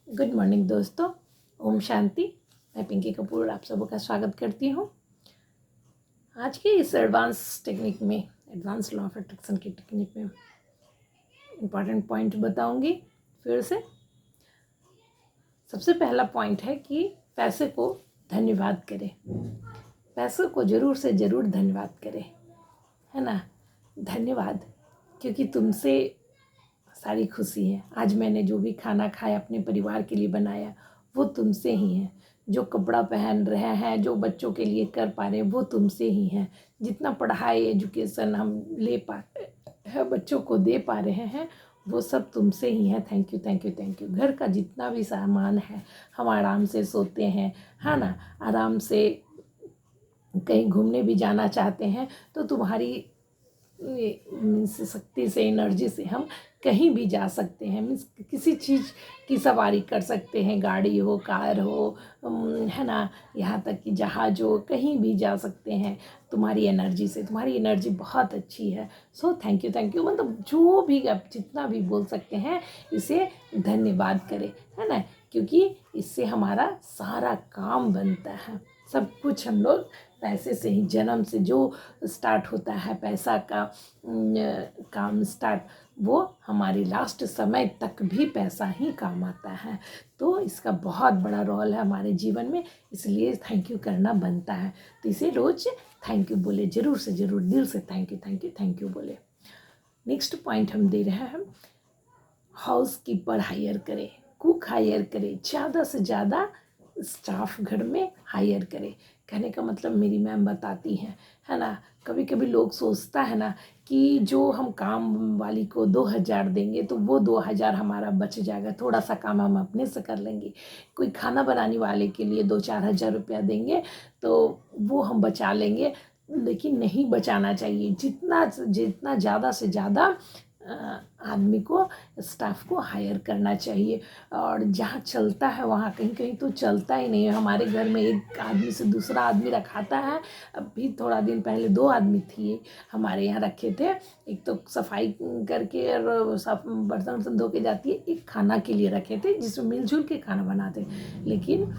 Good morning दोस्तों, ओम शांति। मैं पिंकी कपूर आप सबों का स्वागत करती हूँ। आज के इस एडवांस टेक्निक में, एडवांस लॉ ऑफ अट्रैक्शन की टेक्निक में इम्पॉर्टेंट पॉइंट बताऊंगी। फिर से सबसे पहला पॉइंट है कि पैसे को धन्यवाद करें। पैसों को ज़रूर से ज़रूर धन्यवाद करें, है ना। धन्यवाद, क्योंकि तुमसे सारी खुशी है। आज मैंने जो भी खाना खाया अपने परिवार के लिए बनाया वो तुमसे ही है। जो कपड़ा पहन रहे हैं, जो बच्चों के लिए कर पा रहे हैं वो तुमसे ही है। जितना पढ़ाई एजुकेशन हम ले पा रहे हैं, बच्चों को दे पा रहे हैं, वो सब तुमसे ही है। Thank you thank you thank you. घर का जितना भी सामान है, हम आराम से सोते हैं, है ना। आराम से कहीं घूमने भी जाना चाहते हैं तो तुम्हारी मीन्स शक्ति से, एनर्जी से हम कहीं भी जा सकते हैं। मीन्स किसी चीज़ की सवारी कर सकते हैं, गाड़ी हो, कार हो, है ना। यहाँ तक कि जहाज हो, कहीं भी जा सकते हैं तुम्हारी एनर्जी से। तुम्हारी एनर्जी बहुत अच्छी है। So thank you. मतलब जो भी आप जितना भी बोल सकते हैं, इसे धन्यवाद करें, है ना। क्योंकि इससे हमारा सारा काम बनता है। सब कुछ हम लोग पैसे से ही, जन्म से जो स्टार्ट होता है पैसा का काम स्टार्ट, वो हमारी लास्ट समय तक भी पैसा ही काम आता है। तो इसका बहुत बड़ा रोल है हमारे जीवन में, इसलिए थैंक यू करना बनता है। तो इसे रोज़ थैंक यू बोले, ज़रूर से ज़रूर, दिल से थैंक यू बोले। नेक्स्ट पॉइंट हम दे रहे हैं, हाउस कीपर हायर करें, कुक हायर करें, ज़्यादा से ज़्यादा स्टाफ घर में हायर करें। कहने का मतलब मेरी मैम बताती हैं, है ना। कभी कभी लोग सोचता है ना कि जो हम काम वाली को 2,000 देंगे तो वो 2,000 हमारा बच जाएगा, थोड़ा सा काम हम अपने से कर लेंगे। कोई खाना बनाने वाले के लिए 2-4 हज़ार रुपया देंगे तो वो हम बचा लेंगे, लेकिन नहीं बचाना चाहिए। जितना जितना ज़्यादा से ज़्यादा आदमी को, स्टाफ को हायर करना चाहिए। और जहाँ चलता है वहाँ, कहीं कहीं तो चलता ही नहीं है। हमारे घर में एक आदमी से दूसरा आदमी रखाता है। अभी थोड़ा दिन पहले 2 आदमी थी हमारे यहाँ रखे थे। एक तो सफाई करके और सब बर्तन वर्तन धो के जाती है, एक खाना के लिए रखे थे जिसमें मिलजुल के खाना बनाते। लेकिन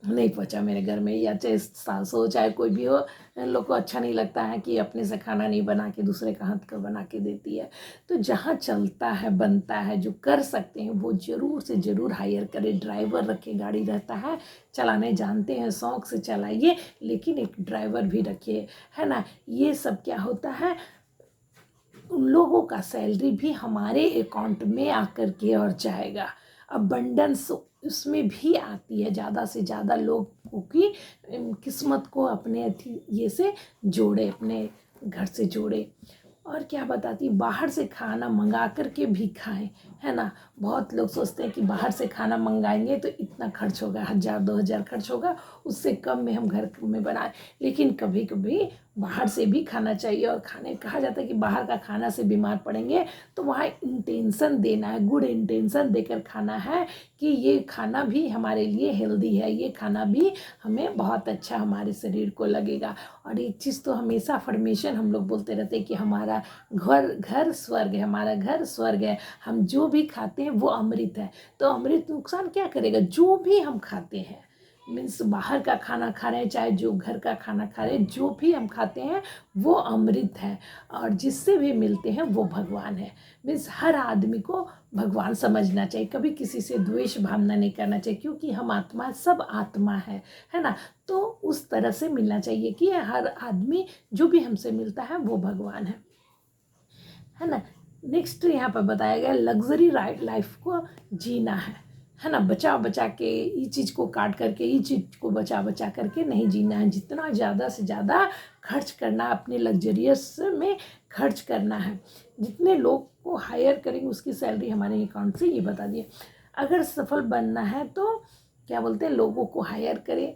नहीं पचा मेरे घर में, या चाहे सास हो चाहे कोई भी हो, इन लोग को अच्छा नहीं लगता है कि अपने से खाना नहीं बना के दूसरे का हाथ का बना के देती है। तो जहाँ चलता है, बनता है, जो कर सकते हैं वो ज़रूर से ज़रूर हायर करें। ड्राइवर रखे, गाड़ी रहता है, चलाने जानते हैं, शौक से चलाइए, लेकिन एक ड्राइवर भी रखिए, है ना। ये सब क्या होता है, उन लोगों का सैलरी भी हमारे अकाउंट में आकर के और जाएगा। अबंडेंस उसमें भी आती है। ज़्यादा से ज़्यादा लोगों की किस्मत को अपने ये से जोड़े, अपने घर से जोड़े। और क्या बताती, बाहर से खाना मंगा कर के भी खाएं, है ना। बहुत लोग सोचते हैं कि बाहर से खाना मंगाएंगे तो इतना खर्च होगा, 1,000-2,000 खर्च होगा, उससे कम में हम घर में बनाएं। लेकिन कभी कभी बाहर से भी खाना चाहिए। और खाने, कहा जाता है कि बाहर का खाना से बीमार पड़ेंगे, तो वहाँ इंटेंशन देना है, गुड इंटेंशन देकर खाना है कि ये खाना भी हमारे लिए हेल्दी है, ये खाना भी हमें बहुत अच्छा हमारे शरीर को लगेगा। और एक चीज़ तो हमेशा अफर्मेशन हम लोग बोलते रहते हैं कि हमारा घर घर स्वर्ग है, हमारा घर स्वर्ग है। हम जो भी खाते हैं वो अमृत है। तो अमृत नुकसान क्या करेगा, जो भी हम खाते हैं, मीन्स बाहर का खाना खा रहे हैं चाहे जो घर का खाना खा रहे हैं, जो भी हम खाते हैं वो अमृत है। और जिससे भी मिलते हैं वो भगवान है। मीन्स हर आदमी को भगवान समझना चाहिए, कभी किसी से द्वेष भावना नहीं करना चाहिए, क्योंकि हम आत्मा, सब आत्मा है ना। तो उस तरह से मिलना चाहिए कि हर आदमी जो भी हमसे मिलता है वो भगवान है ना। नेक्स्ट यहाँ पर बताया गया, लग्जरी लाइफ को जीना है ना। बचा बचा के, ये चीज़ को काट करके, ये चीज़ को बचा बचा करके नहीं जीना है। जितना ज़्यादा से ज़्यादा खर्च करना, अपने लग्जरियस में खर्च करना है। जितने लोग को हायर करेंगे उसकी सैलरी हमारे अकाउंट से, ये बता दिए। अगर सफल बनना है तो क्या बोलते हैं, लोगों को हायर करें।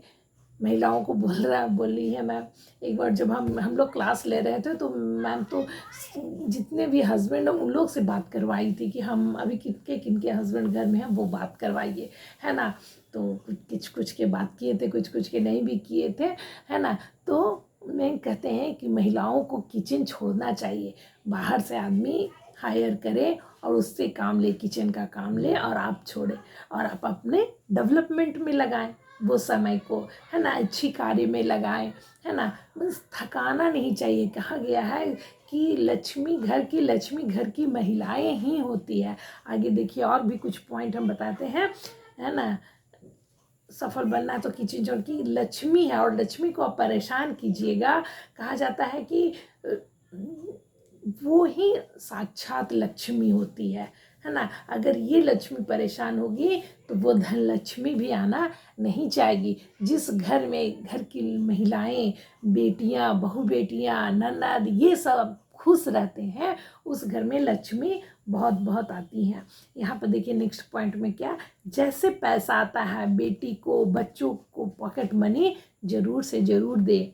महिलाओं को बोल रही है मैम। एक बार जब हम लोग क्लास ले रहे थे तो मैम तो जितने भी हस्बैंड उन लोग से बात करवाई थी कि हम अभी किनके किनके हस्बैंड घर में हैं वो बात करवाइए, है ना। तो कुछ कुछ के बात किए थे, कुछ कुछ के नहीं भी किए थे, है ना। तो मैं कहते हैं कि महिलाओं को किचन छोड़ना चाहिए, बाहर से आदमी हायर करे और उससे काम ले, किचन का काम ले और आप छोड़े और आप अपने डेवलपमेंट में लगाएं वो समय को, है ना, अच्छी कार्य में लगाएं, है ना। बस थकाना नहीं चाहिए। कहा गया है कि लक्ष्मी घर की महिलाएं ही होती है। आगे देखिए और भी कुछ पॉइंट हम बताते हैं, है ना। सफल बनना है तो किचन जो की लक्ष्मी है और लक्ष्मी को आप परेशान कीजिएगा, कहा जाता है कि वो ही साक्षात लक्ष्मी होती है ना। अगर ये लक्ष्मी परेशान होगी तो वो धन लक्ष्मी भी आना नहीं चाहेगी। जिस घर में घर की महिलाएं, बेटियां, बहू बेटियां, ननद, ये सब खुश रहते हैं उस घर में लक्ष्मी बहुत बहुत आती हैं। यहाँ पर देखिए नेक्स्ट पॉइंट में क्या, जैसे पैसा आता है बेटी को, बच्चों को पॉकेट मनी जरूर से जरूर दे,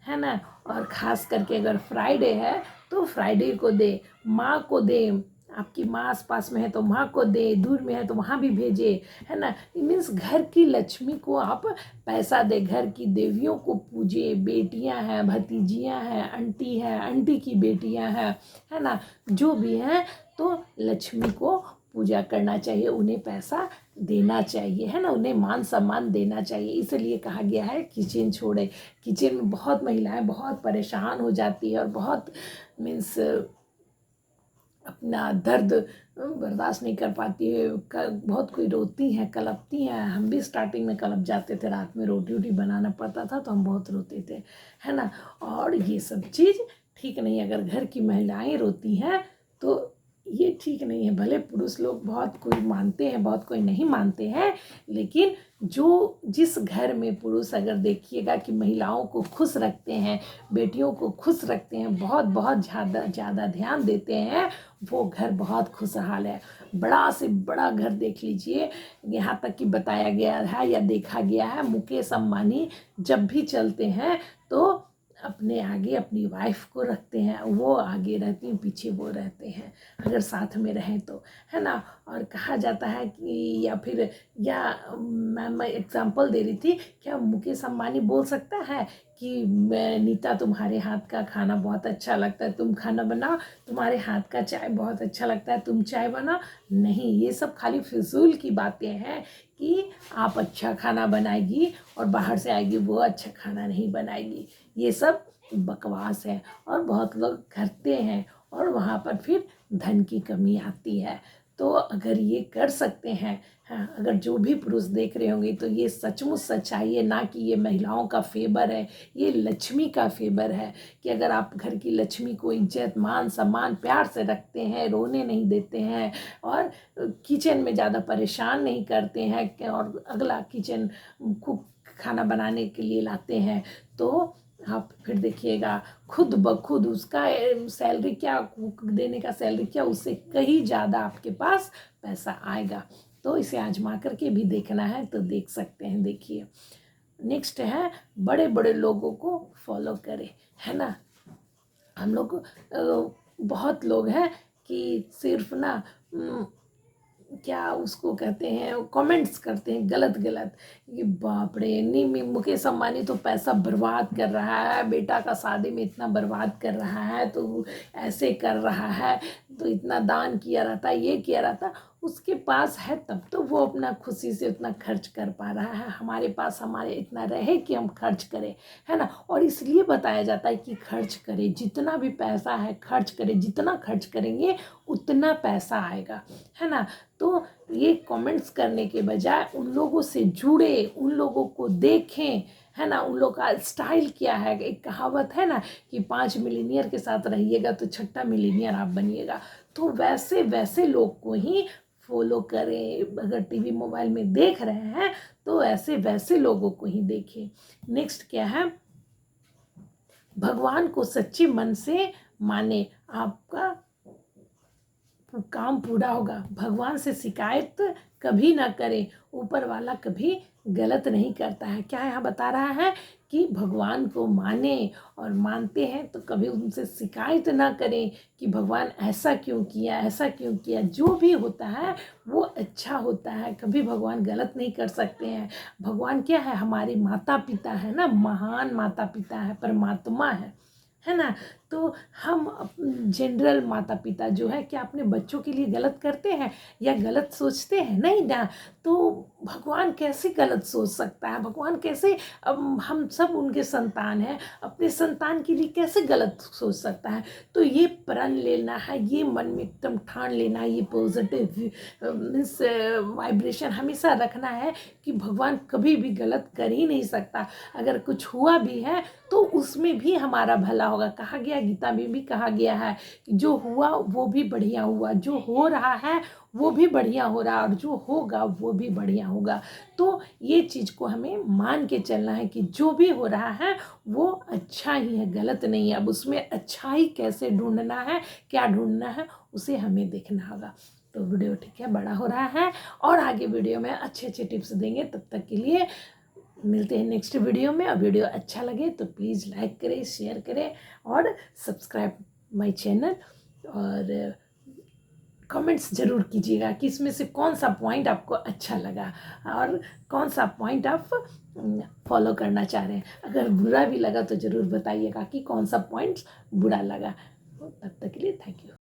है ना। और ख़ास करके अगर फ्राइडे है तो फ्राइडे को दे, माँ को दे, आपकी माँ आस पास में है तो माँ को दे, दूर में है तो वहाँ भी भेजे, है ना। मीन्स घर की लक्ष्मी को आप पैसा दे, घर की देवियों को पूजे, बेटियाँ हैं, भतीजियाँ हैं, आंटी हैं, आंटी की बेटियाँ हैं, है ना, जो भी हैं, तो लक्ष्मी को पूजा करना चाहिए, उन्हें पैसा देना चाहिए, है ना, उन्हें मान सम्मान देना चाहिए। इसलिए कहा गया है किचन छोड़े। किचन में बहुत महिलाएं बहुत परेशान हो जाती है और बहुत मीन्स अपना दर्द बर्दाश्त नहीं कर पाती है, बहुत कोई रोती हैं, कलपती हैं। हम भी स्टार्टिंग में कलप जाते थे, रात में रोटी वोटी बनाना पड़ता था तो हम बहुत रोते थे, है ना। और ये सब चीज़ ठीक नहीं। अगर घर की महिलाएं रोती हैं तो ये ठीक नहीं है। भले पुरुष लोग बहुत कोई मानते हैं, बहुत कोई नहीं मानते हैं, लेकिन जो जिस घर में पुरुष अगर देखिएगा कि महिलाओं को खुश रखते हैं, बेटियों को खुश रखते हैं, बहुत बहुत ज़्यादा ध्यान देते हैं, वो घर बहुत खुशहाल है। बड़ा से बड़ा घर देख लीजिए, यहाँ तक कि बताया गया है या देखा गया है, मुकेश अंबानी जब भी चलते हैं तो अपने आगे अपनी वाइफ को रखते हैं, वो आगे रहती हैं, पीछे वो रहते हैं, अगर साथ में रहें तो, है ना। और कहा जाता है कि या फिर या मैं एग्जांपल दे रही थी, क्या मुकेश अंबानी बोल सकता है कि नीता तुम्हारे हाथ का खाना बहुत अच्छा लगता है, तुम खाना बनाओ, तुम्हारे हाथ का चाय बहुत अच्छा लगता है, तुम चाय बनाओ? नहीं, ये सब खाली फिजूल की बातें हैं कि आप अच्छा खाना बनाएगी और बाहर से आएगी वो अच्छा खाना नहीं बनाएगी। ये सब बकवास है और बहुत लोग करते हैं और वहाँ पर फिर धन की कमी आती है। तो अगर ये कर सकते हैं, हाँ, अगर जो भी पुरुष देख रहे होंगे तो ये सचमुच सच्चाई है, ना कि ये महिलाओं का फेवर है, ये लक्ष्मी का फेवर है कि अगर आप घर की लक्ष्मी को इज्जत, मान सम्मान, प्यार से रखते हैं, रोने नहीं देते हैं और किचन में ज़्यादा परेशान नहीं करते हैं और अगला किचन कुक खाना बनाने के लिए लाते हैं, तो आप फिर देखिएगा खुद ब खुद उसका सैलरी क्या, कुक देने का सैलरी क्या, उससे कहीं ज़्यादा आपके पास पैसा आएगा। तो इसे आजमा करके भी देखना है तो देख सकते हैं। देखिए नेक्स्ट है, बड़े बड़े लोगों को फॉलो करें, है ना। हम लोग बहुत लोग हैं कि सिर्फ ना क्या उसको कहते हैं, कमेंट्स करते हैं गलत गलत, ये बाप रे, नहीं मुकेश अंबानी तो पैसा बर्बाद कर रहा है, बेटा का शादी में इतना बर्बाद कर रहा है, तो ऐसे कर रहा है, तो इतना दान किया रहता, ये किया रहता। उसके पास है तब तो वो अपना खुशी से उतना खर्च कर पा रहा है, हमारे पास हमारे इतना रहे कि हम खर्च करें, है ना। और इसलिए बताया जाता है कि खर्च करें, जितना भी पैसा है खर्च करें, जितना खर्च करेंगे उतना पैसा आएगा, है ना। तो ये कमेंट्स करने के बजाय उन लोगों से जुड़े, उन लोगों को देखें, है ना, उन लोग का स्टाइल क्या है। एक कहावत है ना कि 5 मिलीनियर के साथ रहिएगा तो 6ठा मिलीनियर आप बनिएगा। तो वैसे वैसे लोग को ही फॉलो करें। अगर टीवी मोबाइल में देख रहे हैं तो ऐसे वैसे लोगों को ही देखें। नेक्स्ट क्या है, भगवान को सच्चे मन से माने, आपका काम पूरा होगा। भगवान से शिकायत कभी ना करें, ऊपर वाला कभी गलत नहीं करता है। क्या यहाँ बता रहा है कि भगवान को माने और मानते हैं तो कभी उनसे शिकायत ना करें कि भगवान ऐसा क्यों किया, ऐसा क्यों किया। जो भी होता है वो अच्छा होता है, कभी भगवान गलत नहीं कर सकते हैं। भगवान क्या है, हमारे माता पिता है ना, महान माता पिता है, परमात्मा है है ना। तो हम जनरल माता पिता जो है क्या अपने बच्चों के लिए गलत करते हैं या गलत सोचते हैं? नहीं ना। तो भगवान कैसे गलत सोच सकता है? भगवान कैसे, हम सब उनके संतान हैं, अपने संतान के लिए कैसे गलत सोच सकता है? तो ये प्रण लेना है, ये मन में एकदम ठान लेना है, ये पॉजिटिव मीन्स वाइब्रेशन हमेशा रखना है कि भगवान कभी भी गलत कर ही नहीं सकता। अगर कुछ हुआ भी है तो उसमें भी हमारा भला होगा। कहा गया, गीता में भी कहा गया है कि जो हुआ वो भी बढ़िया हुआ, जो हो रहा है वो भी बढ़िया हो रहा है, और जो होगा वो भी बढ़िया होगा। तो ये चीज़ को हमें मान के चलना है कि जो भी हो रहा है वो अच्छा ही है, गलत नहीं है। अब उसमें अच्छाई कैसे ढूंढना है, क्या ढूंढना है, उसे हमें देखना होगा। तो वीडियो ठीक है बड़ा हो रहा है, और आगे वीडियो में अच्छे अच्छे टिप्स देंगे। तब तक के लिए मिलते हैं नेक्स्ट वीडियो में। और वीडियो अच्छा लगे तो प्लीज़ लाइक करें, शेयर करें और सब्सक्राइब माय चैनल, और कमेंट्स ज़रूर कीजिएगा कि इसमें से कौन सा पॉइंट आपको अच्छा लगा और कौन सा पॉइंट आप फॉलो करना चाह रहे हैं। अगर बुरा भी लगा तो ज़रूर बताइएगा कि कौन सा पॉइंट बुरा लगा। तब तक के लिए थैंक यू।